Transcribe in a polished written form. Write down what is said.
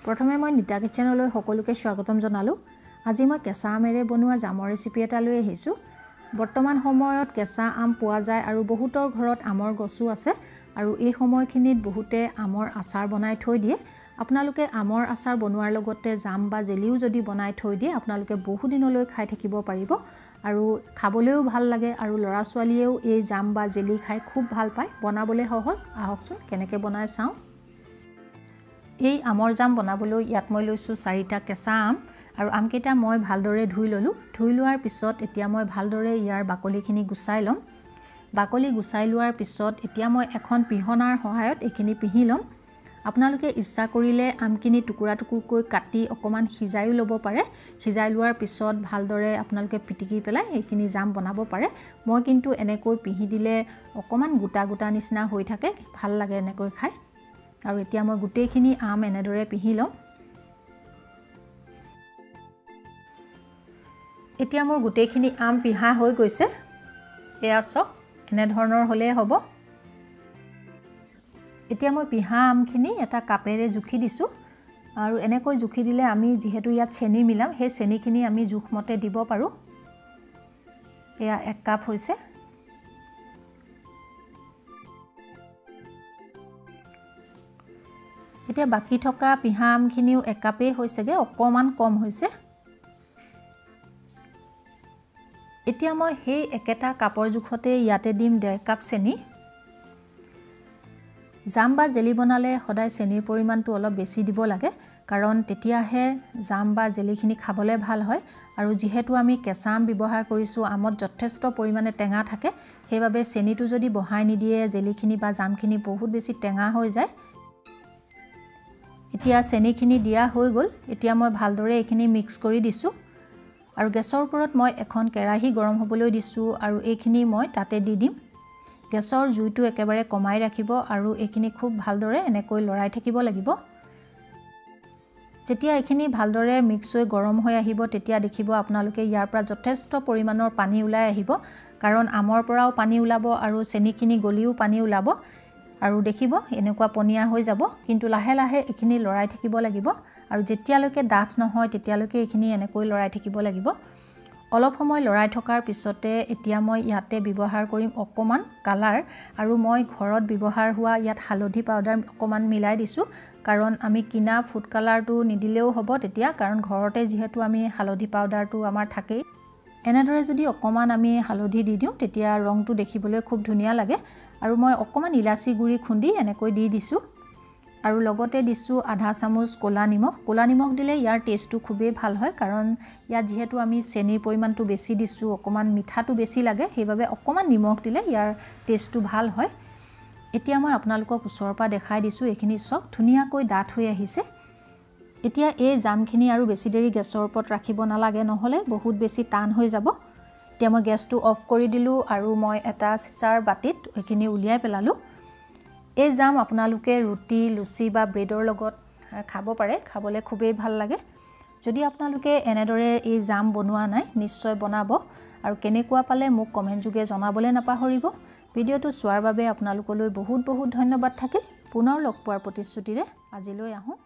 প্ৰথমে মই নিতা কিচেনলৈ সকলোকে স্বাগতম জনালো। আজি মই কেঁচা আমেৰে বনোৱা জামৰ ৰেচিপি এটা লৈ আহিছো। বৰ্তমান সময়ত কেঁচা আম পোৱা যায় আৰু বহুতৰ ঘৰত আমৰ গছও আছে আৰু এই সময়খিনিত বহুতে আমৰ আচাৰ বনাই থৈ দিয়ে। আপোনালোকে আমৰ আচাৰ বনোৱাৰ লগতে জাম বা জেলিও যদি বনাই থৈ দিয়ে আপোনালোকে বহু দিনলৈ খাই থাকিব পাৰিব আৰু খাবলৈও ভাল লাগে আৰু ল'ৰা ছোৱালীয়েও এই জাম বা জেলি খাই খুব ভাল পায়। বনাবলৈ সহজ, আহকচোন কেনেকৈ বনাই চাওঁ। এই আমৰ জাম বনাবলৈ ইয়াত মই লৈছো 4টা কেঁচা আম আৰু আমকেইটা মই ভালদৰে ধুই ললো। ধুই লোৱাৰ পিছত এতিয়া মই ভালদৰে ইয়াৰ বাকলিখিনি গুচাই লম। বাকলি গুচাই লোৱাৰ পিছত এতিয়া মই এখন পিহনাৰ সহায়ত এইখিনি পিহি লম। আপোনালোকে ইচ্ছা কৰিলে আমখিনি টুকুৰা টুকুৰকৈ কাটি অকমান সিজাইও ল'ব পাৰে। সিজাই লোৱাৰ পিছত ভালদৰে আপোনালোকে পিটিকি পেলাই এইখিনি জাম বনাব পাৰে। মই কিন্তু এনেকৈ পিহি দিলে অকমান গোটা গোটা নিচিনা হৈ থাকে, ভাল লাগে এনেকৈ খাই। আৰু এতিয়া মই গোটেইখিনি আম এনেদৰে পিহি লম। এতিয়া মোৰ গোটেইখিনি আম পিহা হৈ গৈছে। এয়া চাওক, এনে ধৰণৰ হ'লে হ'ব। এতিয়া মই পিহা আমখিনি এটা কাপেৰে জুখি দিছো আৰু এনেকৈ জুখি দিলে আমি যেহেতু ইয়াত চেনি মিলাম সেই চেনিখিনি আমি জুখমতে দিব পাৰো। এয়া 1 কাপ হৈছে। এতিয়া বাকি থকা পিহা আমখিনিও 1 কাপেই হৈছেগে, অকমান কম হৈছে। এতিয়া মই সেই একেটা কাপৰ জুখতে ইয়াতে দিম 1.5 কাপ চেনি। জাম বা জেলি বনালে সদায় চেনিৰ পৰিমাণটো অলপ বেছি দিব লাগে, কাৰণ তেতিয়াহে জাম বা জেলিখিনি খাবলৈ ভাল হয়। আৰু যেহেতু আমি কেঁচা আম ব্যৱহাৰ কৰিছো, আমত যথেষ্ট পৰিমাণে টেঙা থাকে, সেইবাবে চেনিটো যদি বঢ়াই নিদিয়ে জেলিখিনি বা জামখিনি বহুত বেছি টেঙা হৈ যায়। এতিয়া চেনিখিনি দিয়া হৈ গ'ল। এতিয়া মই ভালদৰে এইখিনি মিক্স কৰি দিছো আৰু গেছৰ ওপৰত মই এখন কেৰাহী গৰম হ'বলৈ দিছো আৰু এইখিনি মই তাতে দি দিম। গেছৰ জুইটো একেবাৰে কমাই ৰাখিব আৰু এইখিনি খুব ভালদৰে এনেকৈ লৰাই থাকিব লাগিব। যেতিয়া এইখিনি ভালদৰে মিক্স হৈ গৰম হৈ আহিব তেতিয়া দেখিব আপোনালোকে ইয়াৰ পৰা যথেষ্ট পৰিমাণৰ পানী ওলাই আহিব, কাৰণ আমৰ পৰাও পানী ওলাব আৰু চেনিখিনি গলিও পানী ওলাব আৰু দেখিব এনেকুৱা পনীয়া হৈ যাব। কিন্তু লাহে লাহে এইখিনি লৰাই থাকিব লাগিব আৰু যেতিয়ালৈকে ডাঠ নহয় তেতিয়ালৈকে এইখিনি এনেকৈ লৰাই থাকিব লাগিব। অলপ সময় লৰাই থকাৰ পিছতে এতিয়া মই ইয়াতে ব্যৱহাৰ কৰিম অকমান কালাৰ আৰু মই ঘৰত ব্যৱহাৰ হোৱা ইয়াত হালধি পাউডাৰ অকমান মিলাই দিছো, কাৰণ আমি কিনা ফুড কালাৰটো নিদিলেও হ'ব তেতিয়া, কাৰণ ঘৰতে যেহেতু আমি হালধি পাউডাৰটো আমাৰ থাকেই। এনেদৰে যদি অকমান আমি হালধি দি দিওঁ তেতিয়া ৰংটো দেখিবলৈ খুব ধুনীয়া লাগে। আৰু মই অকমান ইলাচি গুৰি খুন্দি এনেকৈ দি দিছো আৰু লগতে দিছো আধা চামুচ ক'লা নিমখ। ক'লা নিমখ দিলে ইয়াৰ টেষ্টটো খুবেই ভাল হয়, কাৰণ ইয়াত যেহেতু আমি চেনিৰ পৰিমাণটো বেছি দিছো, অকমান মিঠাটো বেছি লাগে, সেইবাবে অকমান নিমখ দিলে ইয়াৰ টেষ্টটো ভাল হয়। এতিয়া মই আপোনালোকক ওচৰৰ পৰা দেখাই দিছো, এইখিনি সব ধুনীয়াকৈ ডাঠ হৈ আহিছে। এতিয়া এই জামখিনি আৰু বেছি দেৰি গেছৰ ওপৰত ৰাখিব নালাগে, নহলে বহুত বেছি টান হৈ যাব। এতিয়া মই গেছটো অফ কৰি দিলো আৰু মই এটা চিচাৰ বাটিত এইখিনি উলিয়াই পেলালো। এই জাম আপোনালোকে ৰুটি, লুচি বা ব্ৰেডৰ লগত খাব পাৰে, খাবলৈ খুবেই ভাল লাগে। যদি আপোনালোকে এনেদৰে এই জাম বনোৱা নাই নিশ্চয় বনাব আৰু কেনেকুৱা পালে মোক কমেন্ট যোগে জনাবলৈ নাপাহৰিব। ভিডিঅ'টো চোৱাৰ বাবে আপোনালোকলৈ বহুত বহুত ধন্যবাদ থাকিল। পুনৰ লগ পোৱাৰ প্ৰতিশ্ৰুতিৰে আজিলৈ আহোঁ।